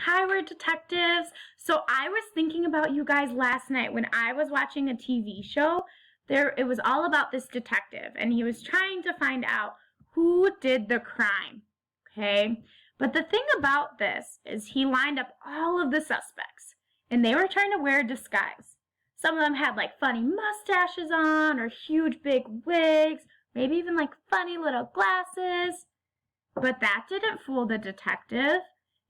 Hi, we're detectives. So I was thinking about you guys last night when I was watching a TV show. It was all about this detective, and he was trying to find out who did the crime. Okay? But the thing about this is he lined up all of the suspects, and they were trying to wear a disguise. Some of them had like funny mustaches on, or huge big wigs, maybe even like funny little glasses. But that didn't fool the detective.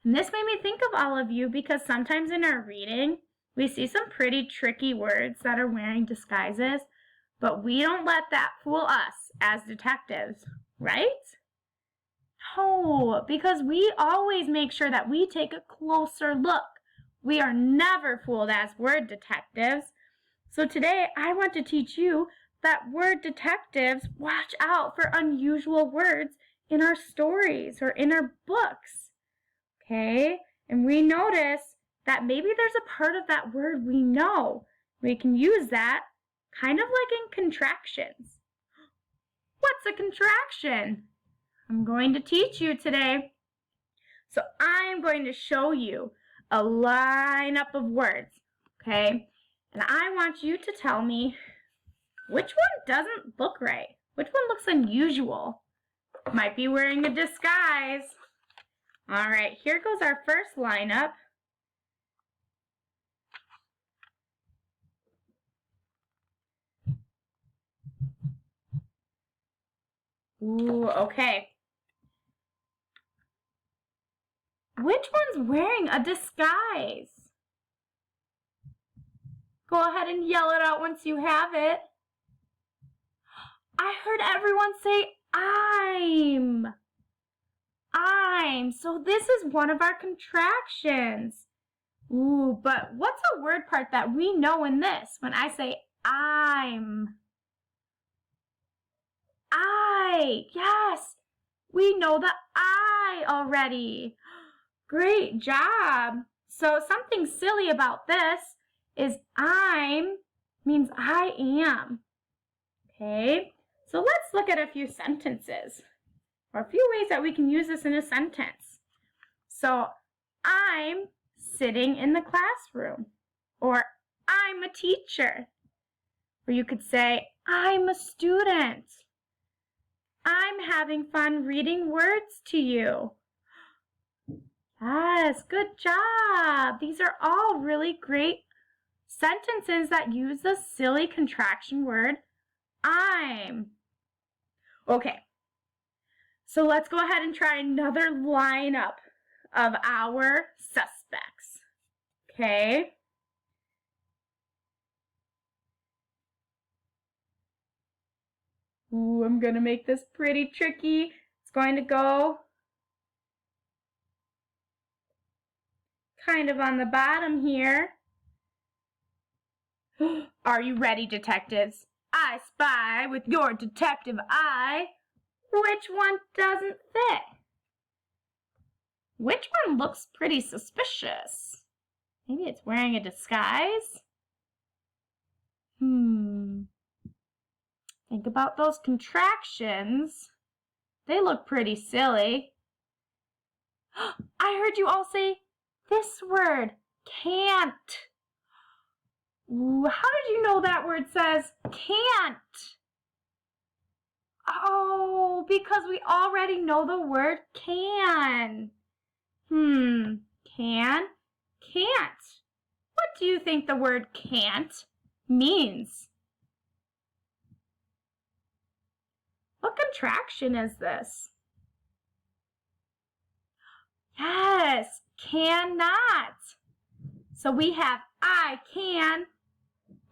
And this made me think of all of you because sometimes in our reading, we see some pretty tricky words that are wearing disguises, but we don't let that fool us as detectives, right? No, because we always make sure that we take a closer look. We are never fooled as word detectives. So today, I want to teach you that word detectives watch out for unusual words in our stories or in our books. Okay, and we notice that maybe there's a part of that word we know. We can use that kind of like in contractions. What's a contraction? I'm going to teach you today. So I'm going to show you a lineup of words, okay? And I want you to tell me which one doesn't look right. Which one looks unusual? Might be wearing a disguise. All right, here goes our first lineup. Ooh, okay. Which one's wearing a disguise? Go ahead and yell it out once you have it. I heard everyone say I'm. So this is one of our contractions. Ooh, but what's a word part that we know in this when I say I'm? Yes, we know the I already. Great job. So something silly about this is I'm means I am. Okay, so let's look at a few sentences or a few ways that we can use this in a sentence. So I'm sitting in the classroom, or I'm a teacher. Or you could say I'm a student. I'm having fun reading words to you. Yes, good job. These are all really great sentences that use the silly contraction word I'm. Okay, so let's go ahead and try another lineup of our suspects. Okay. Ooh, I'm going to make this pretty tricky. It's going to go kind of on the bottom here. Are you ready, detectives? I spy with your detective eye. Which one doesn't fit? Which one looks pretty suspicious? Maybe it's wearing a disguise? Think about those contractions. They look pretty silly. I heard you all say this word, can't. Ooh, how did you know that word says can't? Oh, because we already know the word can. Can, can't. What do you think the word can't means? What contraction is this? Yes, cannot. So we have I can,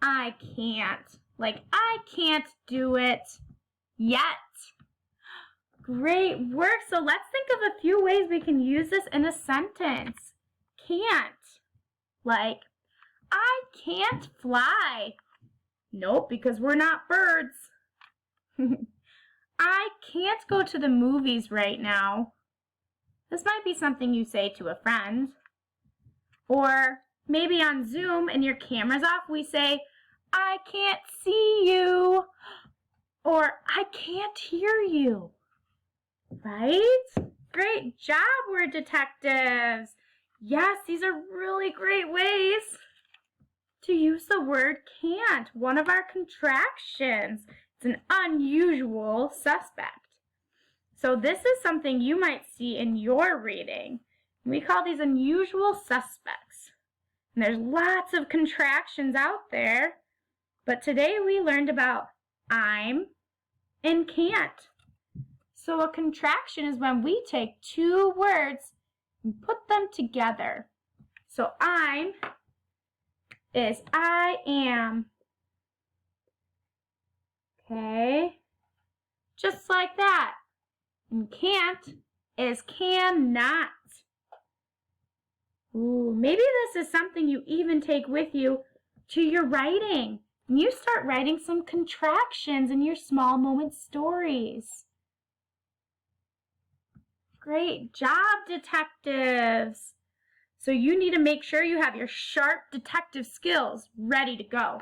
I can't. Like I can't do it yet. Great work. So let's think of a few ways we can use this in a sentence. Can't. Like, I can't fly. Nope, because we're not birds. I can't go to the movies right now. This might be something you say to a friend. Or maybe on Zoom and your camera's off, we say, I can't see you. Or I can't hear you. Right? Great job, we're detectives. Yes, these are really great ways to use the word can't, one of our contractions. It's an unusual suspect. So this is something you might see in your reading. We call these unusual suspects. And there's lots of contractions out there, but today we learned about I'm and can't. So a contraction is when we take two words and put them together. So I'm is I am. Okay? Just like that. And can't is cannot. Ooh, maybe this is something you even take with you to your writing. And you start writing some contractions in your small moment stories. Great job, detectives! So you need to make sure you have your sharp detective skills ready to go.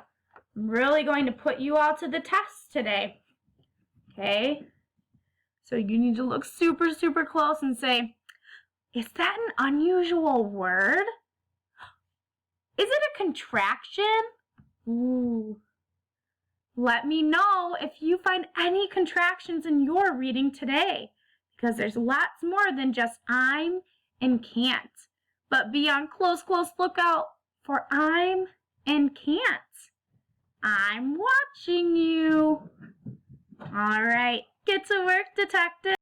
I'm really going to put you all to the test today. Okay? So you need to look super, super close and say, is that an unusual word? Is it a contraction? Ooh. Let me know if you find any contractions in your reading today, because there's lots more than just I'm and can't. But be on close lookout for I'm and can't. I'm watching you. All right, get to work, detective.